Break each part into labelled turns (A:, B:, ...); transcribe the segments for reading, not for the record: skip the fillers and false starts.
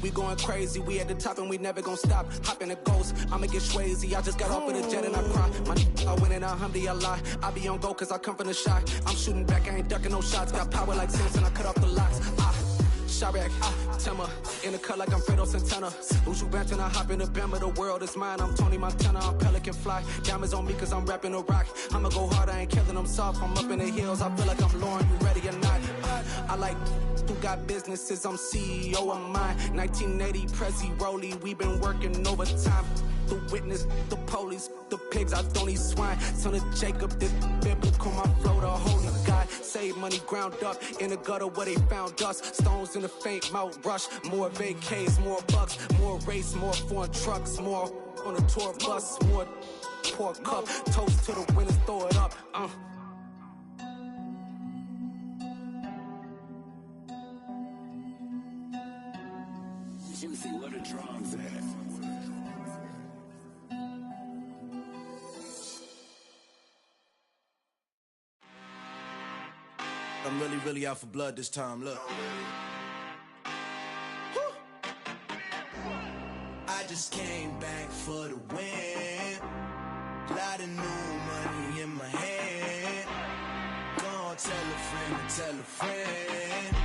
A: we going crazy. We at the top and we never gonna stop. Hop in a ghost, I'ma get crazy. I just got off of the jet and I cry. My I win in a Humvee, I lie. I be on go cause I come from the shot. I'm shooting back, I ain't ducking no shots. Got power like Samson, I cut off the locks. Chirac, Timmer, in the cut like I'm Fredo Santana. Uju Banton, I hop in the Bama, the world is mine. I'm Tony Montana, I'm Pelican Fly. Diamonds on me cause I'm rapping a rock. I'ma go hard, I ain't killing them soft. I'm up in the hills, I feel like I'm Lauren, you ready or not? I like who got businesses, I'm CEO of mine. 1980, Prezi Rolly, we been working overtime. The witness, the police, the pigs, I don't eat swine. Son of Jacob, this biblical, my flow, the holy God. Save money ground up in the gutter where they found us. Stones in the faint Mount Rush. More vacays, more bucks, more race, more foreign trucks, more on the tour bus, more pour cup. Toast to the winners, throw it up.
B: Juicy, where the drums at?
C: I'm really out for blood this time, look. I just came back for the win. Lot of new money in my hand. Gonna tell a friend to tell a friend.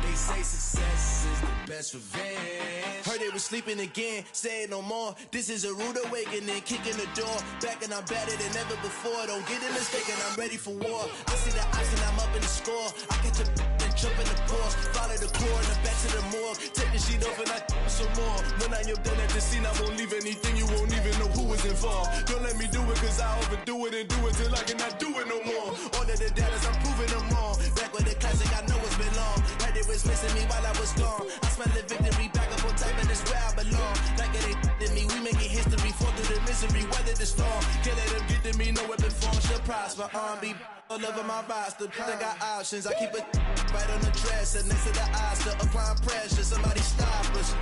C: They say success is the best revenge. Heard they was sleeping again, say it no more. This is a rude awakening, kicking the door. Back and I'm better than ever before. Don't get it mistaken, I'm ready for war. I see the ice and I'm up in the score. I catch a and jump in the course. Follow the core and the back to the morgue. Take the sheet off and I some more. When I am done at the scene, I won't leave anything. You won't even know who is involved. Don't let me do it cause I overdo it and do it till I cannot do it no more. All of the data, I'm proving them wrong. Back with the classic, I know it's been long. Heard it was missing me while I was gone. I smell the victory back up on top and it's where I belong. Like it ain't to me, we making history. Fall through the misery, weather the storm. Can't let them get to me, no weapon form should prosper. Be all over my roster, I got options. I keep it right on the dresser, next to the Oscar. Applying pressure, somebody stop us.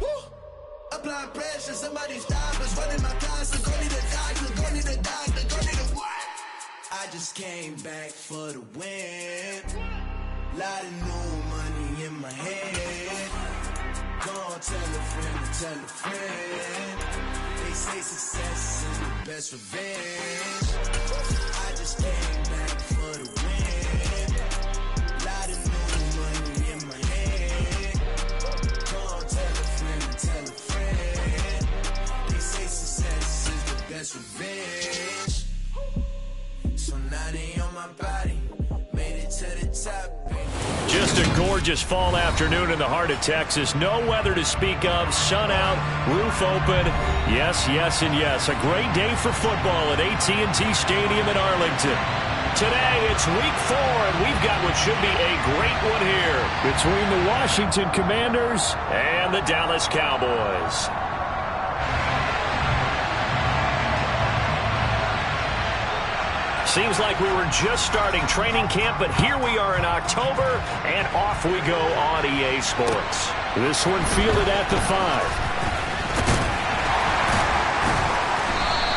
C: Woo! Applying pressure, somebody stop us. Running my closet, go need a doctor, go need a doctor, go need a what? I just came back for the win. Lot of new money in my head. Gonna tell a friend to tell a friend. They say success is the best revenge. I just came back for the win. Lot of new money in my head. Gonna tell a friend to tell a friend. They say success is the best revenge. So now they on my body. Made it to the top.
D: Just a gorgeous fall afternoon in the heart of Texas. No weather to speak of. Sun out, roof open. Yes, yes, and yes. A great day for football at AT&T Stadium in Arlington. Today, it's week 4, and we've got what should be a great one here between the Washington Commanders and the Dallas Cowboys. Seems like we were just starting training camp, but here we are in October, and off we go on EA Sports. This one fielded at the 5.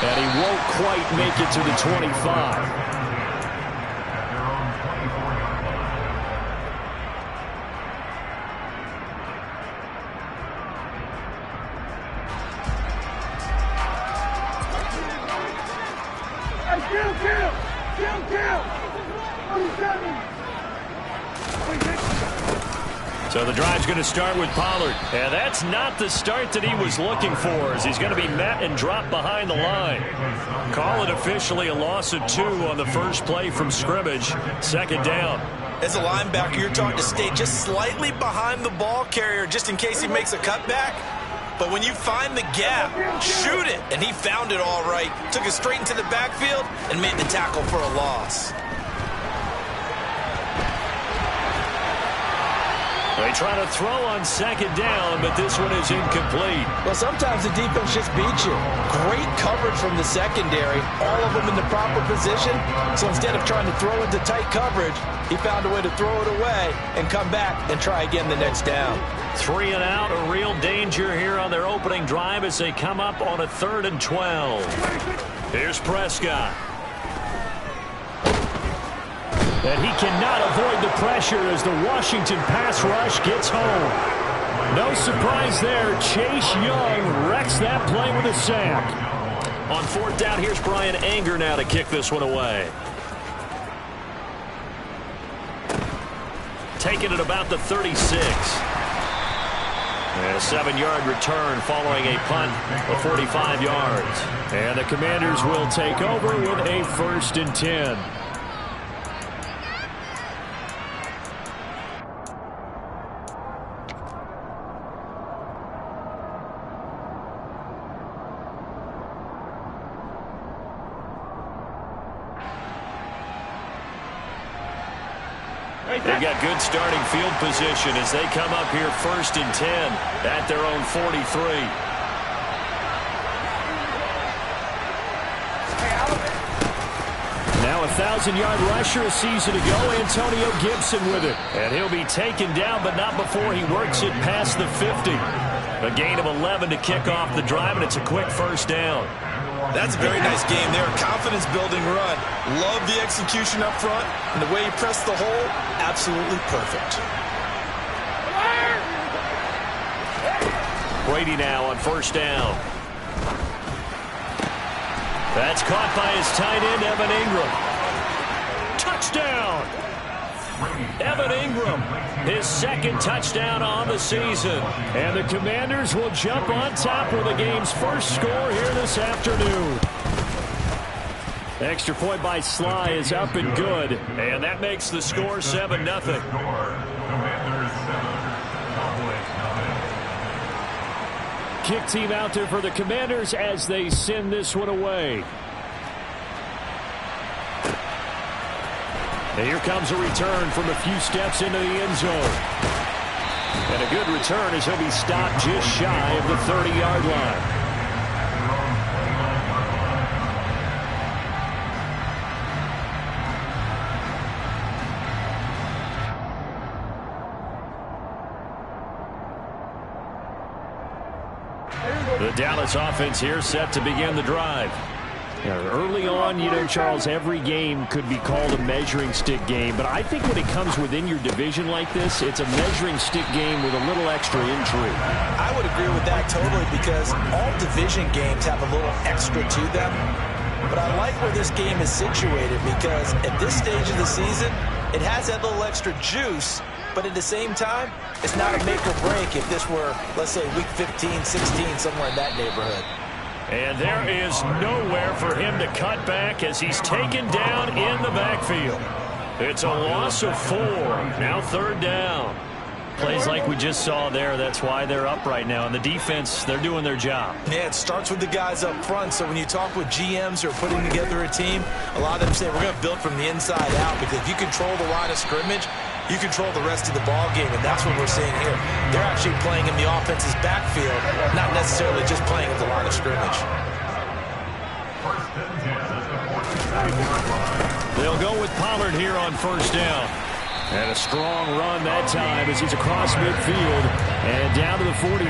D: And he won't quite make it to the 25. So the drive's going to start with Pollard. And that's not the start that he was looking for, as he's going to be met and dropped behind the line. Call it officially a loss of 2 on the first play from scrimmage. Second down.
E: As a linebacker, you're taught to stay just slightly behind the ball carrier just in case he makes a cutback. But when you find the gap, shoot it. And he found it all right. Took it straight into the backfield and made the tackle for a loss.
D: They try to throw on second down, but this one is incomplete.
E: Well, sometimes the defense just beats you. Great coverage from the secondary, all of them in the proper position. So instead of trying to throw into tight coverage, he found a way to throw it away and come back and try again the next down.
D: 3 and out, a real danger here on their opening drive as they come up on a 3rd and 12. Here's Prescott. And he cannot avoid the pressure as the Washington pass rush gets home. No surprise there. Chase Young wrecks that play with a sack. On fourth down, here's Brian Anger now to kick this one away. Taking it about the 36. And a 7-yard return following a punt of 45 yards. And the Commanders will take over with a 1st and 10. They've got good starting field position as they come up here 1st and 10 at their own 43. Now a 1,000-yard rusher a season ago, Antonio Gibson with it. And he'll be taken down, but not before he works it past the 50. A gain of 11 to kick off the drive, and it's a quick 1st down.
E: That's a very nice game there. Confidence-building run. Love the execution up front. And the way he pressed the hole, absolutely perfect.
D: Brady now on 1st down. That's caught by his tight end, Evan Ingram. Touchdown! Evan Ingram, his 2nd touchdown on the season. And the Commanders will jump on top with the game's first score here this afternoon. Extra point by Sly is up and good. And that makes the score 7-0. Kick team out there for the Commanders as they send this one away. And here comes a return from a few steps into the end zone. And a good return as he'll be stopped just shy of the 30-yard line. The Dallas offense here set to begin the drive. Early on, you know, Charles, every game could be called a measuring stick game. But I think when it comes within your division like this, it's a measuring stick game with a little extra intrigue.
E: I would agree with that totally because all division games have a little extra to them. But I like where this game is situated because at this stage of the season, it has that little extra juice. But at the same time, it's not a make or break if this were, let's say, week 15, 16, somewhere in that neighborhood.
D: And there is nowhere for him to cut back as he's taken down in the backfield. It's a loss of 4. Now 3rd down. Plays like we just saw there, that's why they're up right now. And the defense, they're doing their job.
E: Yeah, it starts with the guys up front. So when you talk with GMs who are putting together a team, a lot of them say we're going to build from the inside out because if you control the line of scrimmage, you control the rest of the ball game, and that's what we're seeing here. They're actually playing in the offense's backfield, not necessarily just playing at the line of scrimmage.
D: They'll go with Pollard here on 1st down. And a strong run that time as he's across midfield and down to the 43.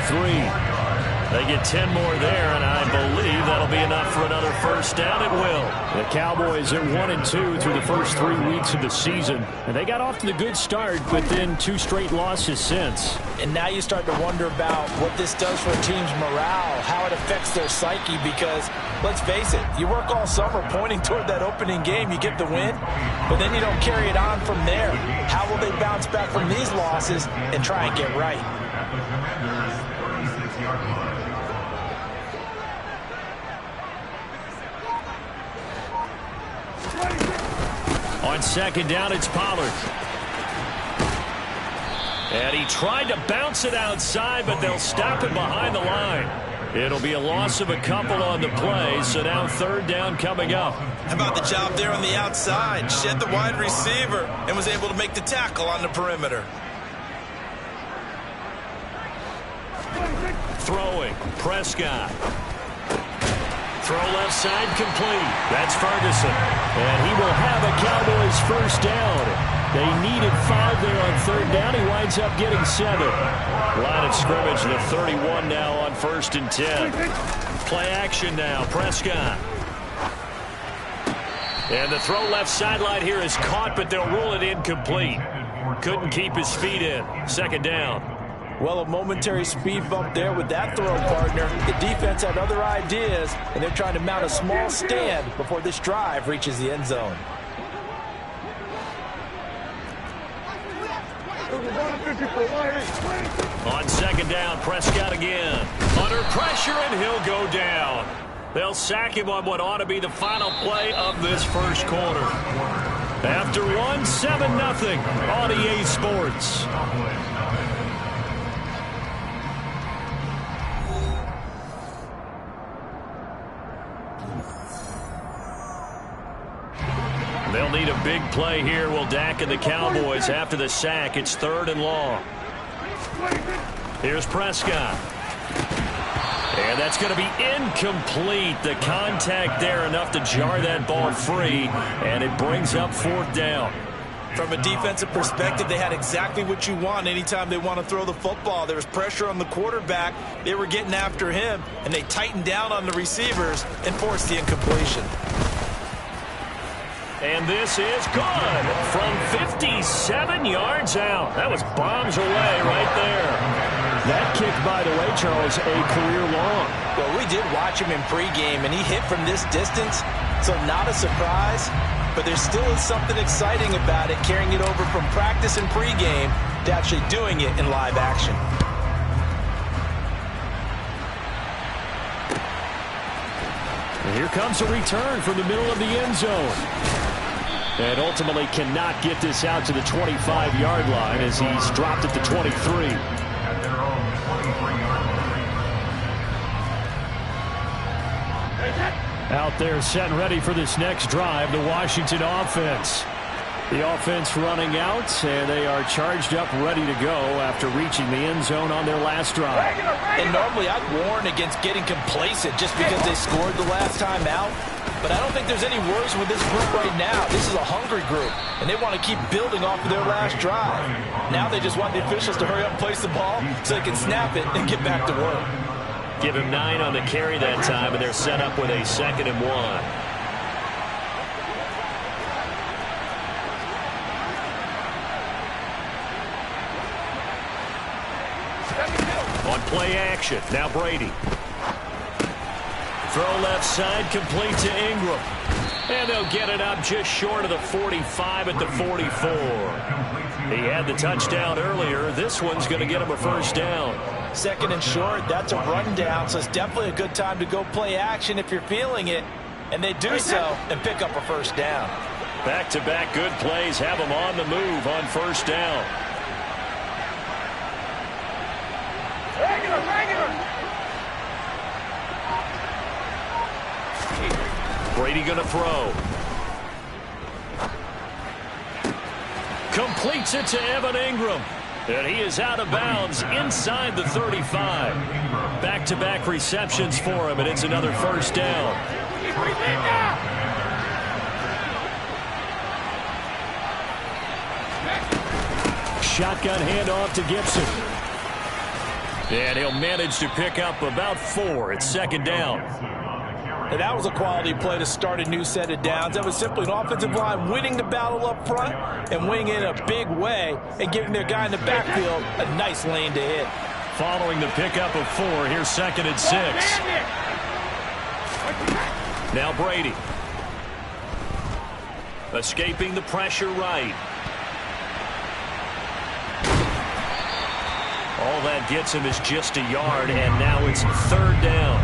D: They get 10 more there, and I believe that'll be enough for another 1st down. It will. The Cowboys are 1-2 through the first 3 weeks of the season. And they got off to the good start, but then 2 straight losses since.
E: And now you start to wonder about what this does for a team's morale, how it affects their psyche, because let's face it, you work all summer pointing toward that opening game, you get the win, but then you don't carry it on from there. How will they bounce back from these losses and try and get right?
D: On 2nd down, it's Pollard. And he tried to bounce it outside, but they'll stop it behind the line. It'll be a loss of a couple on the play, so now 3rd down coming up.
E: How about the job there on the outside? Shed the wide receiver and was able to make the tackle on the perimeter.
D: Throwing, Prescott. Throw left side complete. That's Ferguson. And he will have a Cowboys 1st down. They needed 5 there on 3rd down. He winds up getting 7. Line of scrimmage, the 31 now on 1st and 10. Play action now, Prescott. And the throw left sideline here is caught, but they'll rule it incomplete. Couldn't keep his feet in. 2nd down.
E: Well, a momentary speed bump there with that throw partner. The defense had other ideas, and they're trying to mount a small stand before this drive reaches the end zone.
D: On second down, Prescott again. Under pressure, and he'll go down. They'll sack him on what ought to be the final play of this first quarter. After one, 7-0 on EA Sports. They'll need a big play here. Will Dak and the Cowboys after the sack. It's 3rd and long. Here's Prescott. And that's going to be incomplete. The contact there enough to jar that ball free, and it brings up 4th down.
E: From a defensive perspective, they had exactly what you want anytime they want to throw the football. There was pressure on the quarterback. They were getting after him, and they tightened down on the receivers and forced the incompletion.
D: And this is good from 57 yards out. That was bombs away right there. That kick, by the way, Charles, a career long.
E: Well, we did watch him in pregame, and he hit from this distance, so not a surprise. But there still is something exciting about it, carrying it over from practice and pregame to actually doing it in live action.
D: And here comes a return from the middle of the end zone. And ultimately cannot get this out to the 25-yard line as he's dropped at the 23. Out there set and ready for this next drive, the Washington offense. The offense running out, and they are charged up, ready to go after reaching the end zone on their last drive.
E: And normally I'd warn against getting complacent just because they scored the last time out. But I don't think there's any worries with this group right now. This is a hungry group, and they want to keep building off of their last drive. Now they just want the officials to hurry up and place the ball so they can snap it and get back to work.
D: Give him 9 on the carry that time, and they're set up with a 2nd and 1. On play action, now Brady. Throw left side, complete to Ingram. And they'll get it up just short of the 45 at the 44. He had the touchdown earlier. This one's going to get him a 1st down.
E: 2nd and short, that's a rundown, so it's definitely a good time to go play action if you're feeling it. And they do so and pick up a 1st down.
D: Back-to-back good plays have them on the move on 1st down. Brady going to throw. Completes it to Evan Ingram. And he is out of bounds inside the 35. Back-to-back receptions for him, and it's another 1st down. Shotgun handoff to Gibson. And he'll manage to pick up about 4 at 2nd down.
E: And that was a quality play to start a new set of downs. That was simply an offensive line winning the battle up front and winning it in a big way and giving their guy in the backfield a nice lane to hit.
D: Following the pickup of 4, here's 2nd and 6. Now Brady. Escaping the pressure right. All that gets him is just a yard, and now it's 3rd down.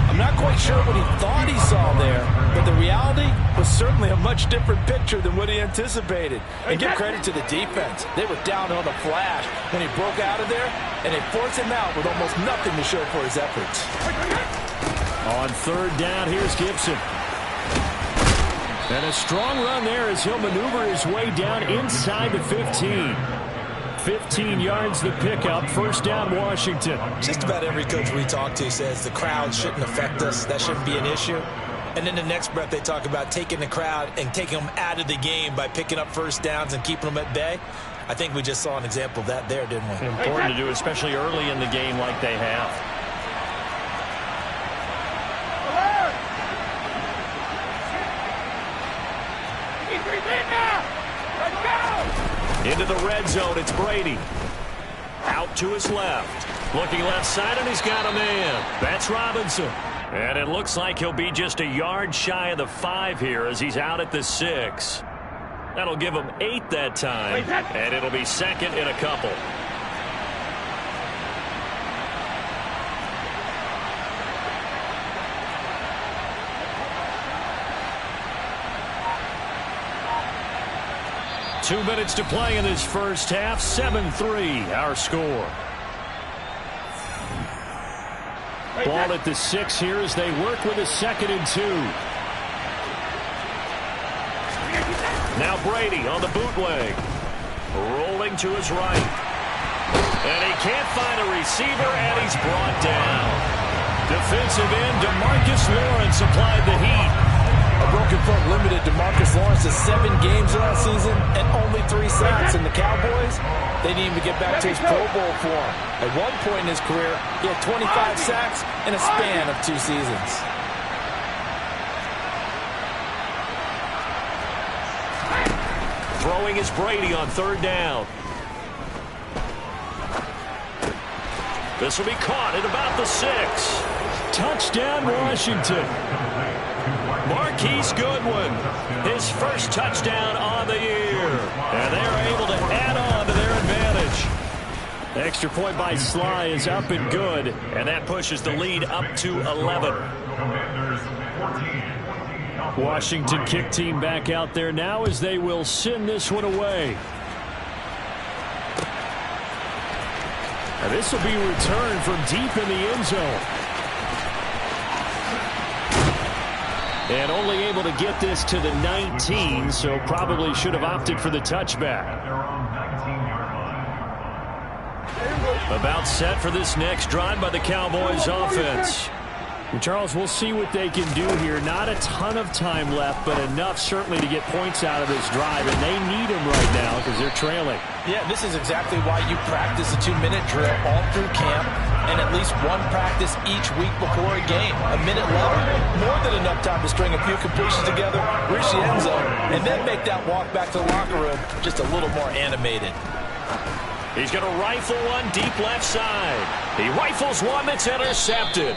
E: I'm not quite sure what he thought he saw there, but the reality was certainly a much different picture than what he anticipated. And give credit to the defense. They were down on the flash when he broke out of there, and they forced him out with almost nothing to show for his efforts.
D: On 3rd down, here's Gibson. And a strong run there as he'll maneuver his way down inside the 15. 15 yards the pickup, 1st down Washington.
E: Just about every coach we talk to says the crowd shouldn't affect us. That shouldn't be an issue. And then the next breath they talk about taking the crowd and taking them out of the game by picking up 1st downs and keeping them at bay. I think we just saw an example of that there, didn't we?
D: Important to do, especially early in the game like they have. Into the red zone, it's Brady. Out to his left. Looking left side, and he's got a man. That's Robinson. And it looks like he'll be just a yard shy of the 5 here as he's out at the 6. That'll give him 8 that time, and it'll be second in a couple. Two minutes to play in this first half. 7-3, our score. Ball at the 6 here as they work with a 2nd and 2. Now Brady on the bootleg. Rolling to his right. And he can't find a receiver, and he's brought down. Defensive end DeMarcus Lawrence applied the heat.
E: A broken foot limited DeMarcus Lawrence to 7 games last season and only 3 sacks. And the Cowboys, they didn't even get back to his Pro Bowl form. At one point in his career, he had 25 sacks in a span of 2 seasons.
D: Throwing is Brady on 3rd down. This will be caught at about the 6. Touchdown, Washington. Marquise Goodwin, his first touchdown on the year. And they're able to add on to their advantage. Extra point by Sly is up and good, and that pushes the lead up to 11. Washington kick team back out there now as they will send this one away. And this will be returned from deep in the end zone. And only able to get this to the 19, so probably should have opted for the touchback. About set for this next drive by the Cowboys offense. And Charles, we'll see what they can do here. Not a ton of time left, but enough certainly to get points out of this drive, and they need them right now because they're trailing.
E: Yeah, this is exactly why you practice a 2-minute drill all through camp and at least one practice each week before a game. A minute left, more than enough time to string a few completions together, reach the end zone, and then make that walk back to the locker room just a little more animated.
D: He's going to rifle one deep left side. He rifles one that's intercepted.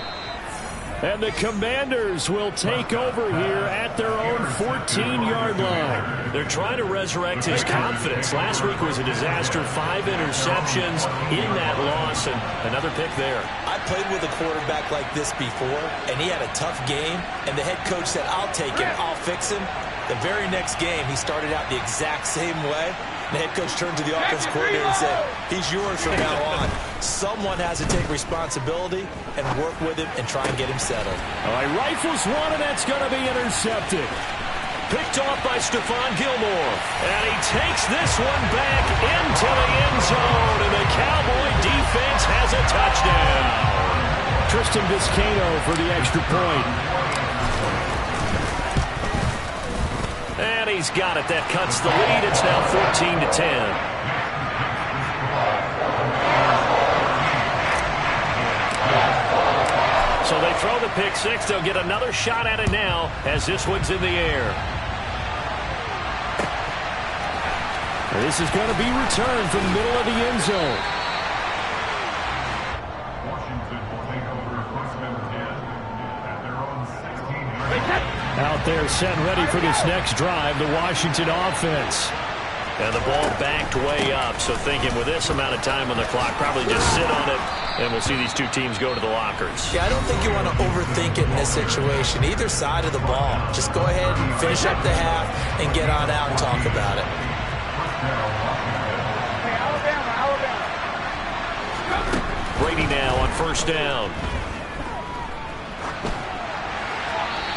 D: And the Commanders will take over here at their own 14-yard line. They're trying to resurrect his confidence. Last week was a disaster. 5 interceptions in that loss, and another pick there.
E: I played with a quarterback like this before, and he had a tough game, and the head coach said, "I'll take him, I'll fix him." The very next game, he started out the exact same way. The head coach turned to the offense coordinator and said, "He's yours from now on." Someone has to take responsibility and work with him and try and get him settled.
D: All right, rifles one, and that's going to be intercepted. Picked off by Stephon Gilmore. And he takes this one back into the end zone, and the Cowboy defense has a touchdown. Tristan Vizcaino for the extra point. And he's got it. That cuts the lead. It's now 14-10. So they throw the pick six. They'll get another shot at it now as this one's in the air. This is going to be returned from the middle of the end zone.
F: Washington will take over first and 10 at their own 16.
D: Out there set and ready for this next drive, the Washington offense. And the ball backed way up, so thinking with this amount of time on the clock, probably just sit on it, and we'll see these two teams go to the lockers.
E: Yeah, I don't think you want to overthink it in this situation. Either side of the ball. Just go ahead and finish up the half and get on out and talk about it.
D: Brady now on first down.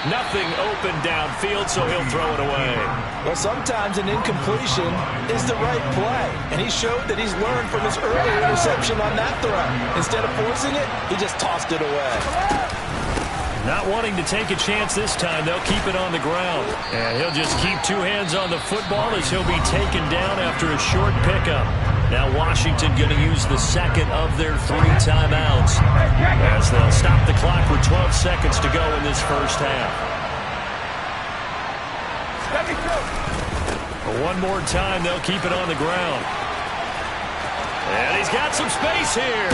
D: Nothing open downfield, so he'll throw it away.
E: Well, sometimes an incompletion is the right play, and he showed that he's learned from his earlier interception on that throw. Instead of forcing it, he just tossed it away.
D: Not wanting to take a chance this time, they'll keep it on the ground. And he'll just keep two hands on the football as he'll be taken down after a short pickup. Now Washington going to use the second of their 3 timeouts as they'll stop the clock with 12 seconds to go in this first half. One more time, they'll keep it on the ground. And he's got some space here.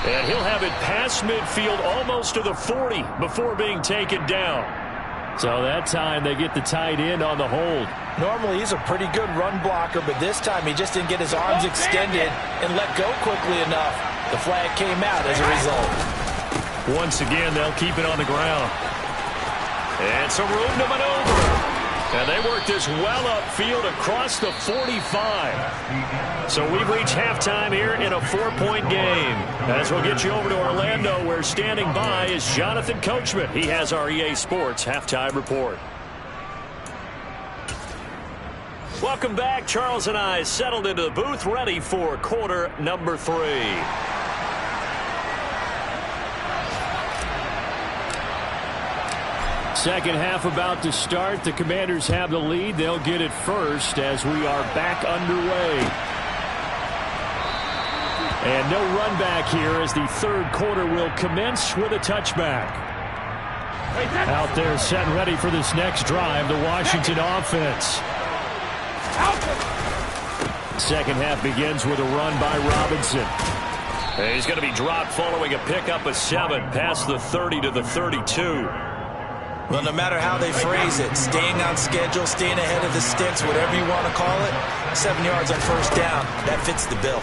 D: And he'll have it past midfield almost to the 40 before being taken down. So that time they get the tight end on the hold.
E: Normally he's a pretty good run blocker, but this time he just didn't get his arms extended and let go quickly enough. The flag came out as a result.
D: Once again, they'll keep it on the ground. And some room to maneuver. And they work this well upfield across the 45. So we've reached halftime here in a 4-point game. As we'll get you over to Orlando, where standing by is Jonathan Coachman. He has our EA Sports halftime report. Welcome back. Charles and I settled into the booth, ready for quarter number 3. Second half about to start. The Commanders have the lead. They'll get it first as we are back underway. And no run back here as the third quarter will commence with a touchback. Out there set and ready for this next drive, the Washington offense. Second half begins with a run by Robinson. And he's going to be dropped following a pickup of 7 past the 30 to the 32.
E: Well, no matter how they phrase it, staying on schedule, staying ahead of the sticks, whatever you want to call it, 7 yards on first down, that fits the bill.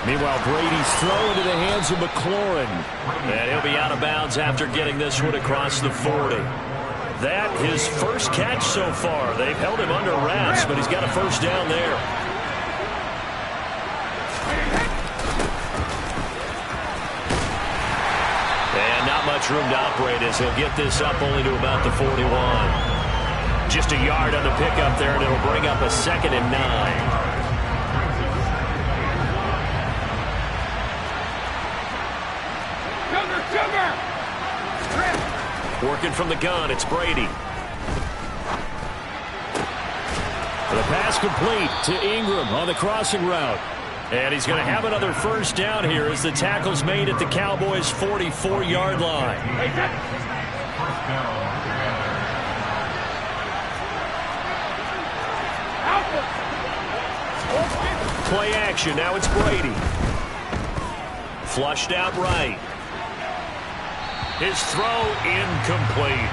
D: Meanwhile, Brady's throw into the hands of McLaurin. And he'll be out of bounds after getting this one across the 40. That his first catch so far. They've held him under wraps, but he's got a first down there. And not much room to operate as he'll get this up only to about the 41. Just a yard on the pickup there, and it'll bring up a 2nd and 9. Working from the gun, it's Brady. The pass complete to Ingram on the crossing route. And he's going to have another first down here as the tackle's made at the Cowboys' 44-yard line. Play action, now it's Brady. Flushed out right. His throw incomplete.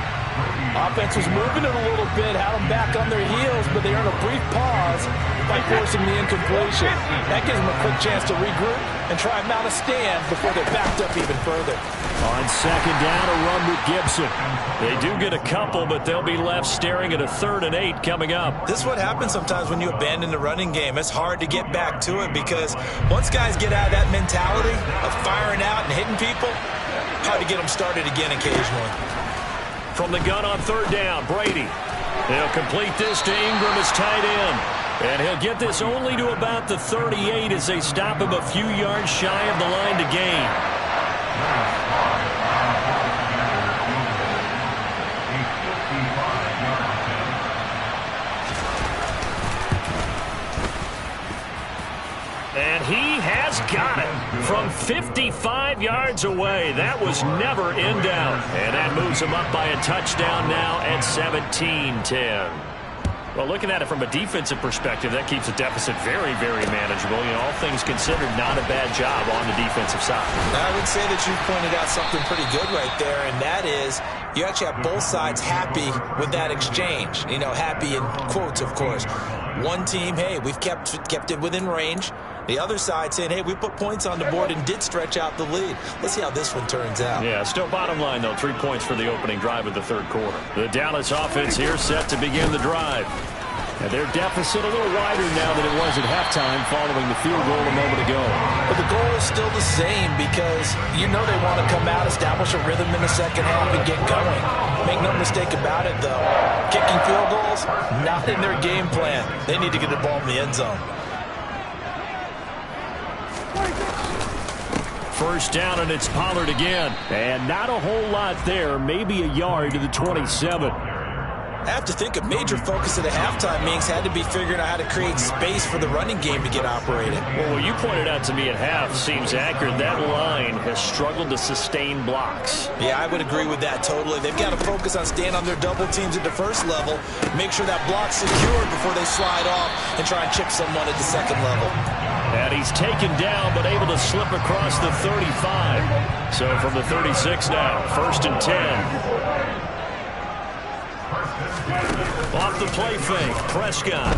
E: Offense was moving it a little bit, had them back on their heels, but they earned a brief pause by forcing the incompletion. That gives them a quick chance to regroup and try and mount a stand before they're backed up even further.
D: On second down, a run with Gibson. They do get a couple, but they'll be left staring at a 3rd and 8 coming up.
E: This is what happens sometimes when you abandon the running game. It's hard to get back to it because once guys get out of that mentality of firing out and hitting people, hard to get them started again occasionally.
D: From the gun on 3rd down, Brady. He'll complete this to Ingram as tight end. And he'll get this only to about the 38 as they stop him a few yards shy of the line to gain. And he has got it from 55 yards away. That was never in doubt. And that moves him up by a touchdown now at 17-10. Well, looking at it from a defensive perspective, that keeps the deficit very, very manageable. You know, all things considered, not a bad job on the defensive side.
E: I would say that you pointed out something pretty good right there, and that is you actually have both sides happy with that exchange. You know, happy in quotes, of course. One team, hey, we've kept it within range. The other side saying, hey, we put points on the board and did stretch out the lead. Let's see how this one turns out.
D: Yeah, still bottom line, though. 3 points for the opening drive of the third quarter. The Dallas offense here set to begin the drive. And their deficit a little wider now than it was at halftime following the field goal a moment ago.
E: But the goal is still the same because you know they want to come out, establish a rhythm in the second half, and get going. Make no mistake about it, though. Kicking field goals, not in their game plan. They need to get the ball in the end zone.
D: First down, and it's Pollard again. And not a whole lot there, maybe a yard to the 27.
E: I have to think a major focus of the halftime meetings had to be figuring out how to create space for the running game to get operated.
D: Well, what you pointed out to me at half seems accurate. That line has struggled to sustain blocks.
E: Yeah, I would agree with that totally. They've got to focus on staying on their double teams at the first level, make sure that block's secured before they slide off and try and chip someone at the second level.
D: And he's taken down, but able to slip across the 35. So from the 36 now, 1st and 10. Off the play fake, Prescott.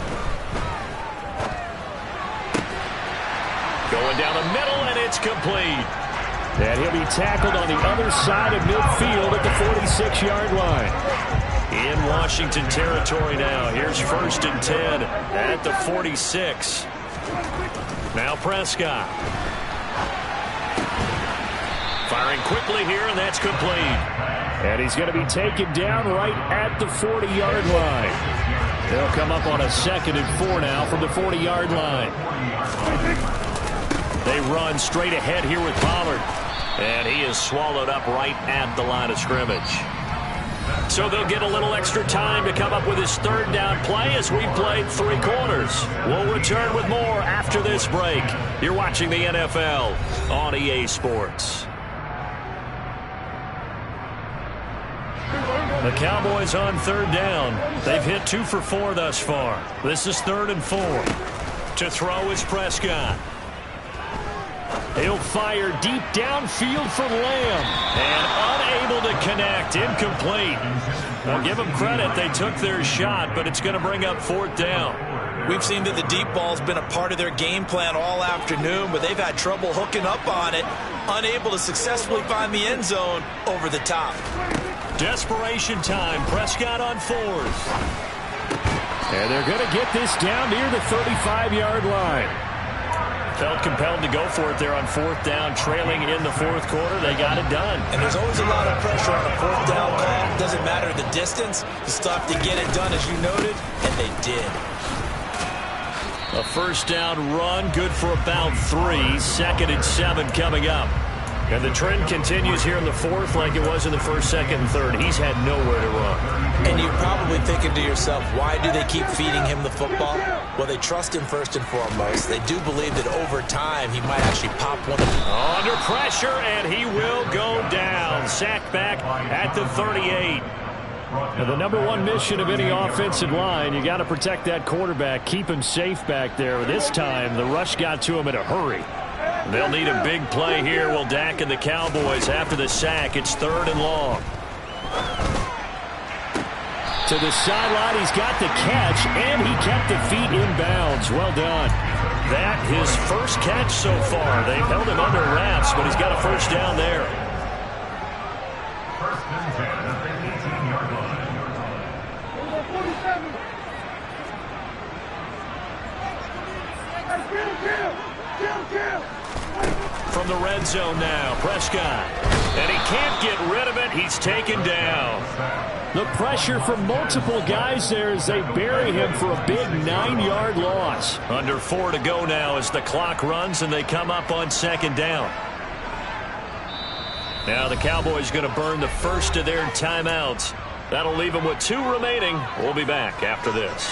D: Going down the middle, and it's complete. And he'll be tackled on the other side of midfield at the 46-yard line. In Washington territory now. Here's 1st and 10 at the 46. Now Prescott. Firing quickly here, and that's complete. And he's going to be taken down right at the 40-yard line. They'll come up on a 2nd and 4 now from the 40-yard line. They run straight ahead here with Pollard. And he is swallowed up right at the line of scrimmage. So they'll get a little extra time to come up with his 3rd down play as we played 3 quarters. We'll return with more after this break. You're watching the NFL on EA Sports. The Cowboys on 3rd down. They've hit 2 for 4 thus far. This is 3rd and 4. To throw is Prescott. He'll fire deep downfield for Lamb. And unable to connect. Incomplete. I'll give them credit. They took their shot, but it's going to bring up 4th down.
E: We've seen that the deep ball's been a part of their game plan all afternoon, but they've had trouble hooking up on it. Unable to successfully find the end zone over the top.
D: Desperation time. Prescott on 4th. And they're going to get this down near the 35-yard line. Felt compelled to go for it there on 4th down, trailing in the 4th quarter. They got it done.
E: And there's always a lot of pressure on a 4th down call. Doesn't matter the distance. You still have to get it done, as you noted, and they did.
D: A 1st down run, good for about 3. 2nd and 7 coming up. And the trend continues here in the 4th like it was in the 1st, 2nd, and 3rd. He's had nowhere to run.
E: And you're probably thinking to yourself, why do they keep feeding him the football? Well, they trust him first and foremost. They do believe that over time he might actually pop one of them.
D: Under pressure, and he will go down. Sacked back at the 38. And the number 1 mission of any offensive line, you got to protect that quarterback, keep him safe back there. This time, the rush got to him in a hurry. They'll need a big play here. Will Dak and the Cowboys after the sack. It's 3rd and long. To the sideline, he's got the catch, and he kept the feet in bounds. Well done. That his first catch so far. They've held him under wraps, but he's got a 1st down there.
F: 1st and 10 at the 18-yard line.
D: From the red zone now, Prescott. And he can't get rid of it. He's taken down. The pressure from multiple guys there as they bury him for a big 9-yard loss. Under 4 to go now as the clock runs and they come up on 2nd down. Now the Cowboys going to burn the first of their timeouts. That'll leave them with 2 remaining. We'll be back after this.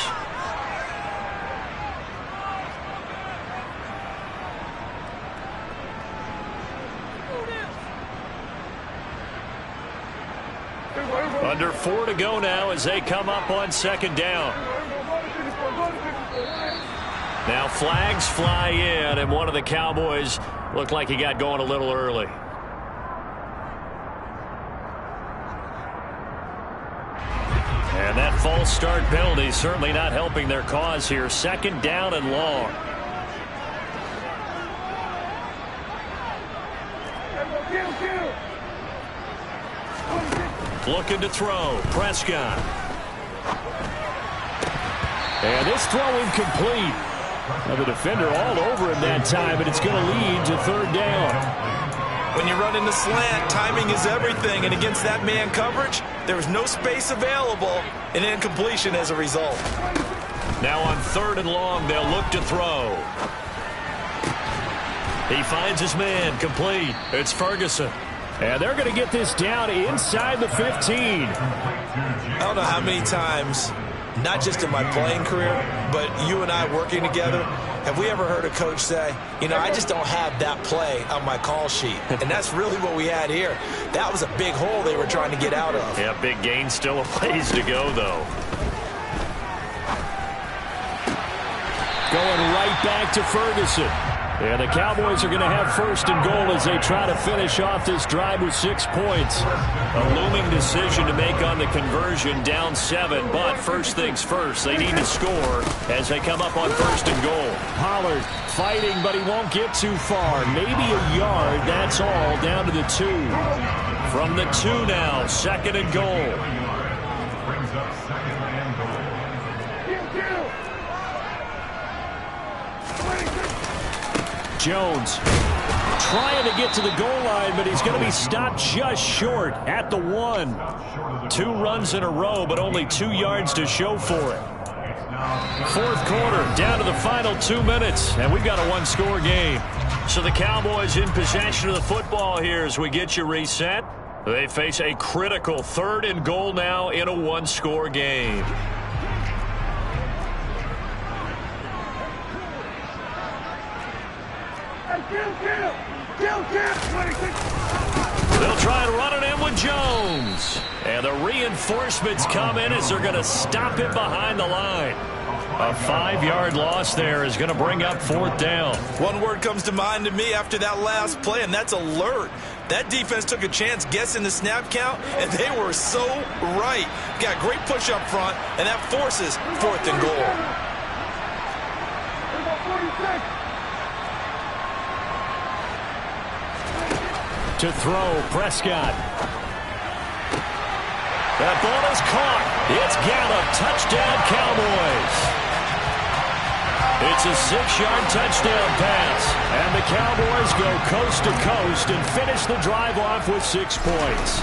D: Under 4 to go now as they come up on 2nd down. Now flags fly in, and one of the Cowboys looked like he got going a little early. And that false start penalty certainly not helping their cause here. 2nd down and long. Looking to throw. Prescott. And this throw incomplete. Now the defender all over him that time, and it's going to lead to 3rd down.
E: When you run in the slant, timing is everything, and against that man coverage, there was no space available, and incompletion as a result.
D: Now on 3rd and long, they'll look to throw. He finds his man, complete. It's Ferguson. And they're going to get this down inside the 15.
E: I don't know how many times, not just in my playing career, but you and I working together, have we ever heard a coach say, you know, I just don't have that play on my call sheet. And that's really what we had here. That was a big hole they were trying to get out of.
D: Yeah, big gain, still a ways to go, though. Going right back to Ferguson. And the Cowboys are going to have first and goal as they try to finish off this drive with 6 points. A looming decision to make on the conversion, down 7. But first things first, they need to score as they come up on first and goal. Pollard fighting, but he won't get too far. Maybe a yard, that's all, down to the 2. From the 2 now, second and goal.
F: Brings up second and goal.
D: Jones trying to get to the goal line, but he's going to be stopped just short at the 1. 2 runs in a row, but only 2 yards to show for it. Fourth quarter, down to the final 2 minutes, and we've got a 1-score game. So the Cowboys in possession of the football here as we get you reset. They face a critical third and goal now in a 1-score game. They'll try and run it in with Jones. And the reinforcements come in as they're going to stop him behind the line. A 5-yard loss there is going to bring up fourth down.
E: One word comes to mind to me after that last play, and that's alert. That defense took a chance guessing the snap count, and they were so right. Got great push up front, and that forces fourth and goal.
D: To throw, Prescott. That ball is caught. It's Gallup. Touchdown, Cowboys. It's a 6-yard touchdown pass. And the Cowboys go coast to coast and finish the drive off with 6 points.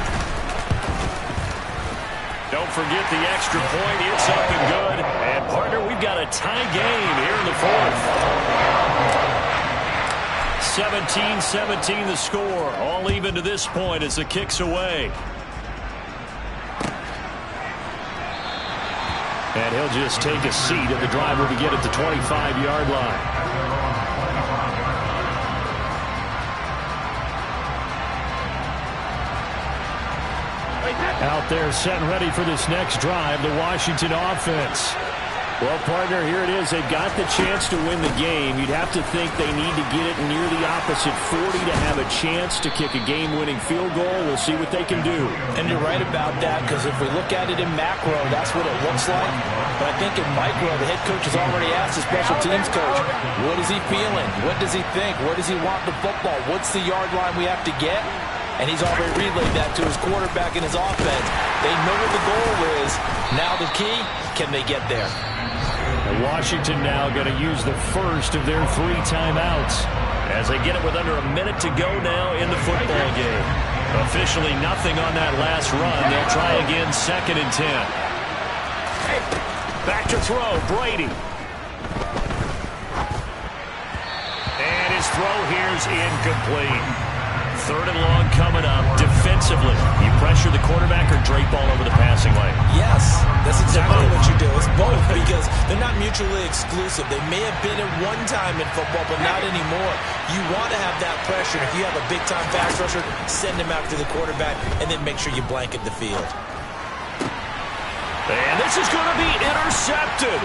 D: Don't forget the extra point. It's up and good. And, partner, we've got a tie game here in the fourth. 17-17 the score. All even to this point as the kick's away. And he'll just take a seat, and the drive will begin at the 25-yard line. Out there set and ready for this next drive, the Washington offense. Well, partner, here it is. They've got the chance to win the game. You'd have to think they need to get it near the opposite 40 to have a chance to kick a game-winning field goal. We'll see what they can do.
E: And you're right about that, because if we look at it in macro, that's what it looks like. But I think in micro, the head coach has already asked the special teams coach, what is he feeling? What does he think? Where does he want the football? What's the yard line we have to get? And he's already relayed that to his quarterback and his offense. They know what the goal is. Now the key, can they get there?
D: Washington now going to use the first of their 3 timeouts as they get it with under a minute to go now in the football game. Officially nothing on that last run. They'll try again, 2nd and 10. Back to throw, Brady. And his throw here's incomplete. 3rd and long coming up. Defensively, you pressure the quarterback or drape all over the passing lane?
E: Yes, that's exactly what you do. It's both, because they're not mutually exclusive. They may have been at one time in football, but not anymore. You want to have that pressure. If you have a big-time pass rusher, send him after the quarterback, and then make sure you blanket the field.
D: And this is going to be intercepted.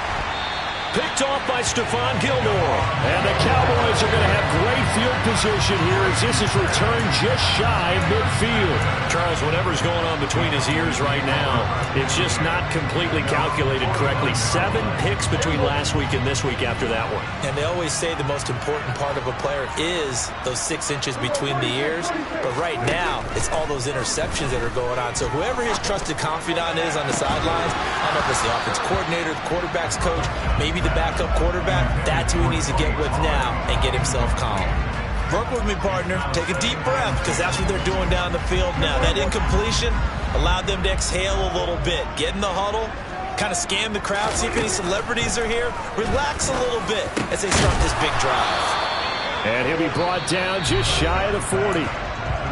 D: Picked off by Stephon Gilmore. And the Cowboys are going to have great field position here as this is returned just shy of midfield. Charles, whatever's going on between his ears right now, it's just not completely calculated correctly. 7 picks between last week and this week after that one.
E: And they always say the most important part of a player is those 6 inches between the ears. But right now, it's all those interceptions that are going on. So whoever his trusted confidant is on the sidelines, I don't know if it's the offense coordinator, the quarterback's coach, maybe the backup quarterback, that's who he needs to get with now and get himself calm. Work with me, partner. Take a deep breath, because that's what they're doing down the field now. That incompletion allowed them to exhale a little bit. Get in the huddle, kind of scan the crowd, see if any celebrities are here. Relax a little bit as they start this big drive.
D: And he'll be brought down just shy of the 40.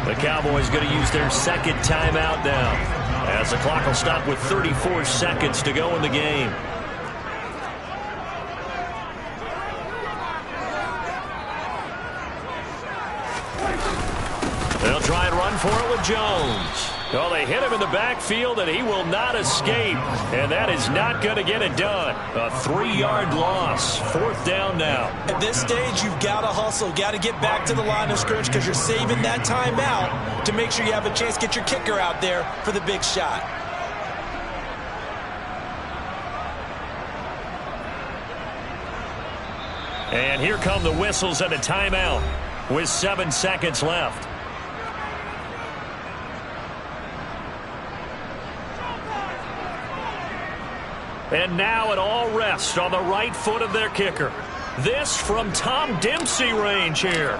D: The Cowboys going to use their second timeout now, as the clock will stop with 34 seconds to go in the game. They'll try and run for it with Jones. Well, they hit him in the backfield, and he will not escape. And that is not going to get it done. A 3-yard loss. 4th down now.
E: At this stage, you've got to hustle. Got to get back to the line of scrimmage because you're saving that timeout to make sure you have a chance to get your kicker out there for the big shot.
D: And here come the whistles and a timeout with 7 seconds left. And now it all rests on the right foot of their kicker. This from Tom Dempsey range here.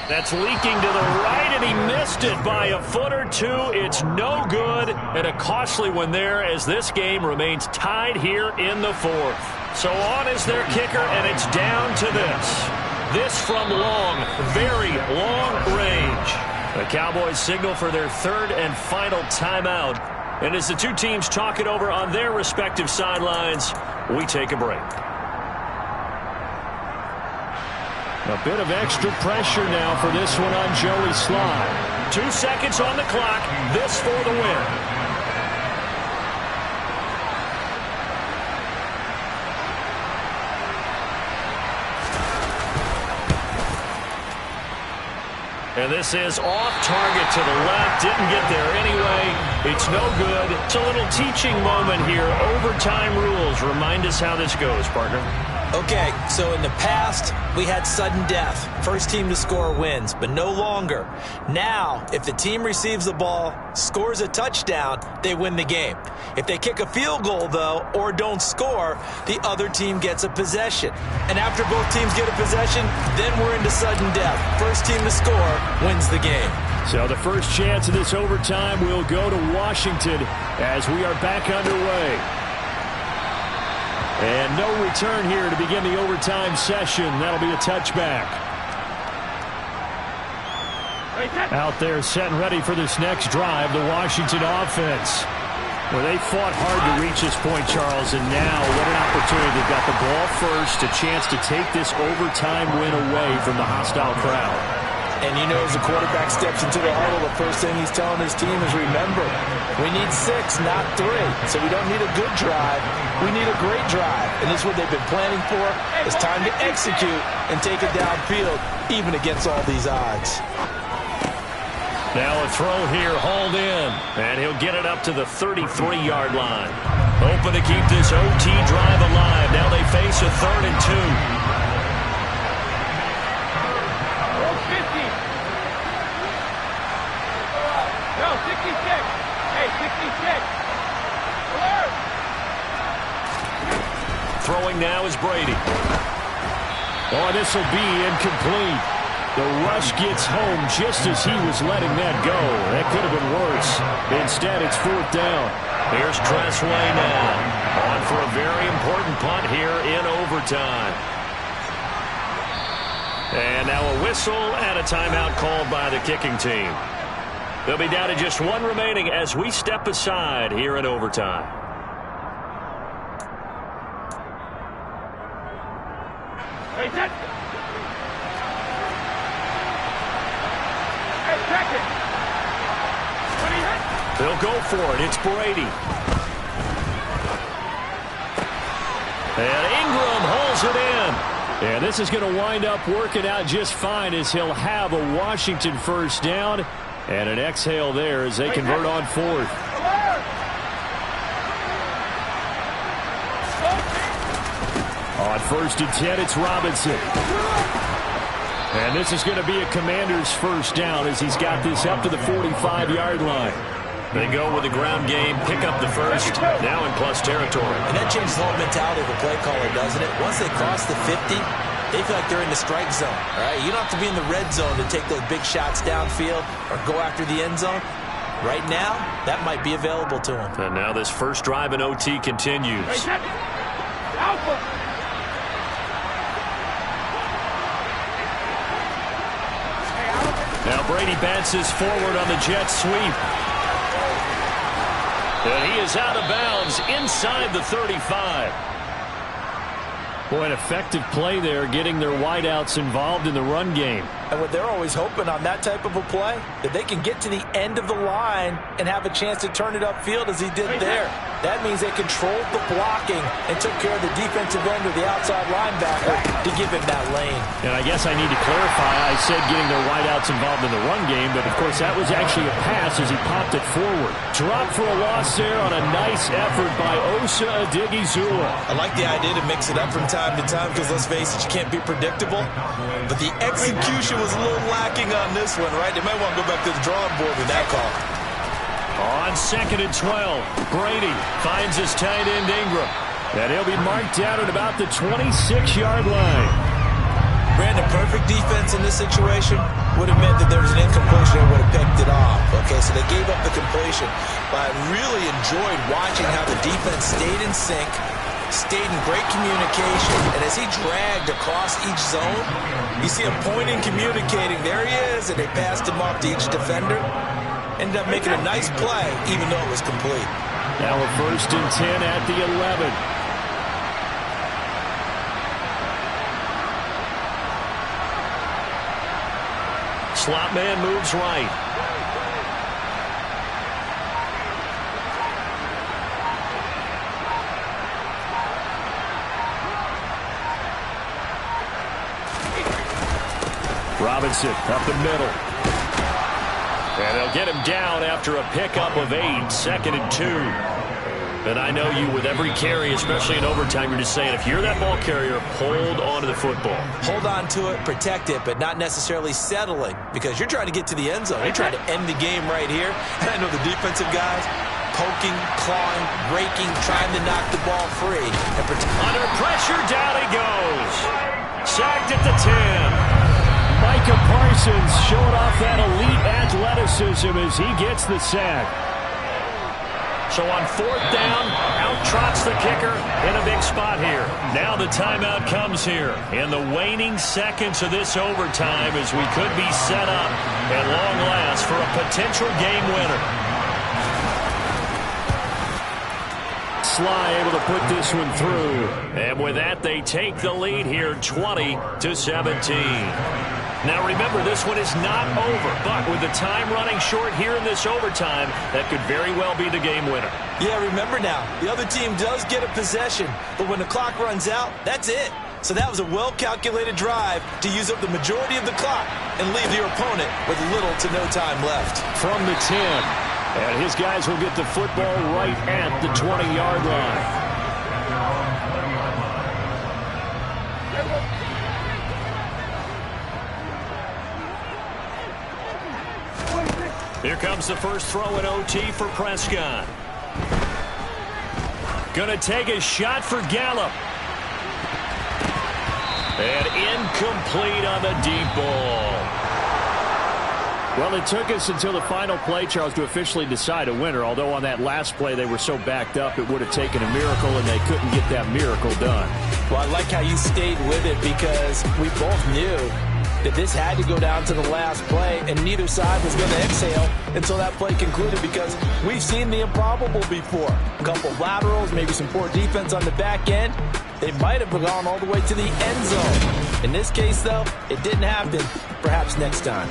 D: That's leaking to the right, and he missed it by a foot or two. It's no good, and a costly one there as this game remains tied here in the 4th. So on is their kicker, and it's down to this. This from long, very long range. The Cowboys signal for their 3rd and final timeout. And as the two teams talk it over on their respective sidelines, we take a break. A bit of extra pressure now for this one on Joey Sly. 2 seconds on the clock. This for the win. And this is off target to the left. Didn't get there anyway. It's no good. It's a little teaching moment here. Overtime rules. Remind us how this goes, partner.
E: Okay, so in the past, we had sudden death. First team to score wins, but no longer. Now, if the team receives the ball, scores a touchdown, they win the game. If they kick a field goal, though, or don't score, the other team gets a possession. And after both teams get a possession, then we're into sudden death. First team to score wins the game.
D: So the first chance of this overtime will go to Washington as we are back underway. And no return here to begin the overtime session. That'll be a touchback. Out there set and ready for this next drive, the Washington offense. Well, they fought hard to reach this point, Charles, and now what an opportunity. They've got the ball first, a chance to take this overtime win away from the hostile crowd.
E: And you know, as the quarterback steps into the huddle, the first thing he's telling his team is, remember, we need 6, not 3. So we don't need a good drive. We need a great drive. And this is what they've been planning for. It's time to execute and take it downfield, even against all these odds.
D: Now a throw here, hauled in. And he'll get it up to the 33-yard line. Hoping to keep this OT drive alive. Now they face a 3rd and 2. Throwing now is Brady. Oh, this will be incomplete. The rush gets home just as he was letting that go. That could have been worse. Instead, it's 4th down. Here's Tressway now. On for a very important punt here in overtime. And now a whistle and a timeout called by the kicking team. They'll be down to just 1 remaining as we step aside here in overtime. They'll go for it. It's Brady. And Ingram hauls it in. And this is going to wind up working out just fine as he'll have a Washington first down. And an exhale there as they convert on 4th. On 1st and 10, it's Robinson. And this is going to be a Commander's first down as he's got this up to the 45-yard line. They go with the ground game, pick up the first, now in plus territory.
E: And that changes the whole mentality of a play caller, doesn't it? Once they cross the 50, they feel like they're in the strike zone. All right? You don't have to be in the red zone to take those big shots downfield or go after the end zone. Right now, that might be available to them.
D: And now this first drive in OT continues. Now Brady bounces forward on the jet sweep. And he is out of bounds inside the 35. Boy, an effective play there, getting their wideouts involved in the run game.
E: And what they're always hoping on that type of a play, that they can get to the end of the line and have a chance to turn it upfield as he did there. That means they controlled the blocking and took care of the defensive end or the outside linebacker to give him that lane.
D: And I guess I need to clarify, I said getting their wideouts involved in the run game, but of course that was actually a pass as he popped it forward. Drop for a loss there on a nice effort by Osa Odigizua.
E: I like the idea to mix it up from time to time because, let's face it, you can't be predictable. But the execution was a little lacking on this one, right? They might want to go back to the drawing board with that call.
D: On 2nd and 12, Brady finds his tight end Ingram. And he'll be marked down at about the 26-yard line.
E: Brandon, perfect defense in this situation would have meant that there was an incompletion and would have picked it off. Okay, so they gave up the completion. But I really enjoyed watching how the defense stayed in sync, stayed in great communication, and as he dragged across each zone, you see him pointing, communicating. There he is, and they passed him off to each defender. Ended up making a nice play, even though it was complete.
D: Now a 1st and 10 at the 11. Slot man moves right. Robinson up the middle. And they'll get him down after a pickup of 8, 2nd and 2. And I know you, with every carry, especially in overtime, you're just saying, if you're that ball carrier, hold on to the football.
E: Hold on to it, protect it, but not necessarily settling, because you're trying to get to the end zone. You're trying to end the game right here. And I know the defensive guys poking, clawing, raking, trying to knock the ball free. And
D: under pressure, down he goes. Sacked at the 10. Micah Parsons showing off that elite athleticism as he gets the sack. So on 4th down, out trots the kicker in a big spot here. Now the timeout comes here in the waning seconds of this overtime as we could be set up at long last for a potential game winner. Sly able to put this one through. And with that, they take the lead here 20-17. Now remember, this one is not over, but with the time running short here in this overtime, that could very well be the game winner.
E: Yeah, remember now, the other team does get a possession, but when the clock runs out, that's it. So that was a well-calculated drive to use up the majority of the clock and leave your opponent with little to no time left.
D: From the 10, and his guys will get the football right at the 20-yard line. Here comes the first throw in OT for Prescott. Gonna take a shot for Gallup. And incomplete on the deep ball. Well, it took us until the final play, Charles, to officially decide a winner. Although on that last play they were so backed up, it would have taken a miracle, and they couldn't get that miracle done.
E: Well, I like how you stayed with it because we both knew that this had to go down to the last play, and neither side was going to exhale until that play concluded because we've seen the improbable before. A couple of laterals, maybe some poor defense on the back end. They might have gone all the way to the end zone. In this case, though, it didn't happen. Perhaps next time.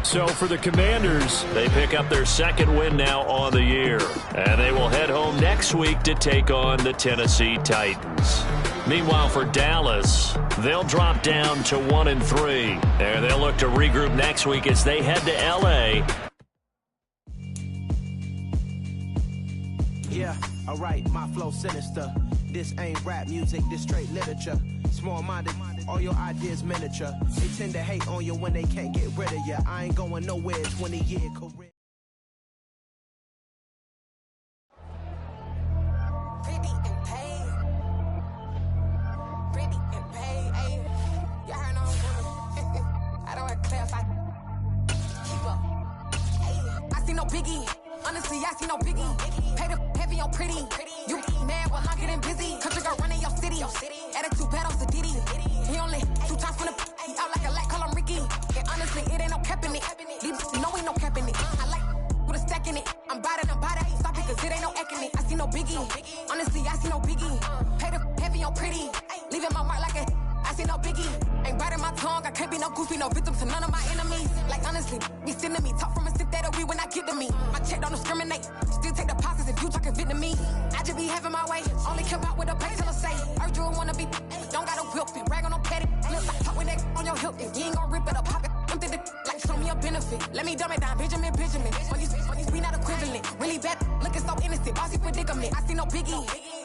D: So for the Commanders, they pick up their 2nd win now on the year. And they will head home next week to take on the Tennessee Titans. Meanwhile, for Dallas, they'll drop down to 1-3. And they'll look to regroup next week as they head to L.A.
G: Yeah, alright, my flow sinister. This ain't rap music, this straight literature. Small-minded, all your ideas miniature. They tend to hate on you when they can't get rid of you. I ain't going nowhere, 20-year career.
H: Pretty and paid. Pretty and paid, ayy. Y'all heard no I don't have clarify. Keep up. Ayy. I see no biggie. Honestly, I see no biggie. Pay the heavy on pretty. You mad, well, I'm getting busy. Country girl running your city. Attitude bad on Sadiddy. He only 2 times from the out like a light, call him Ricky. no biggie. Honestly, I see no biggie. Pay the heavy on pretty. Leaving my mark like a I see no biggie. Ain't biting my tongue, I can't be no goofy, no victim to none of my enemies. Like honestly, be sending me talk from a sip that we when I get to me. My check don't discriminate, still take deposits if you talking Vietnamese. I just be having my way, only come out with a pay till I say. Urge you wanna be, don't got a whip it, brag on no petty. Look like talk with that on your hip, if you ain't gon' rip it or pop it. Empty the like show me a benefit. Let me dumb it down, Benjamin. For you, we not equivalent. Really bad, looking so innocent. Bossy predicament. I see no biggie.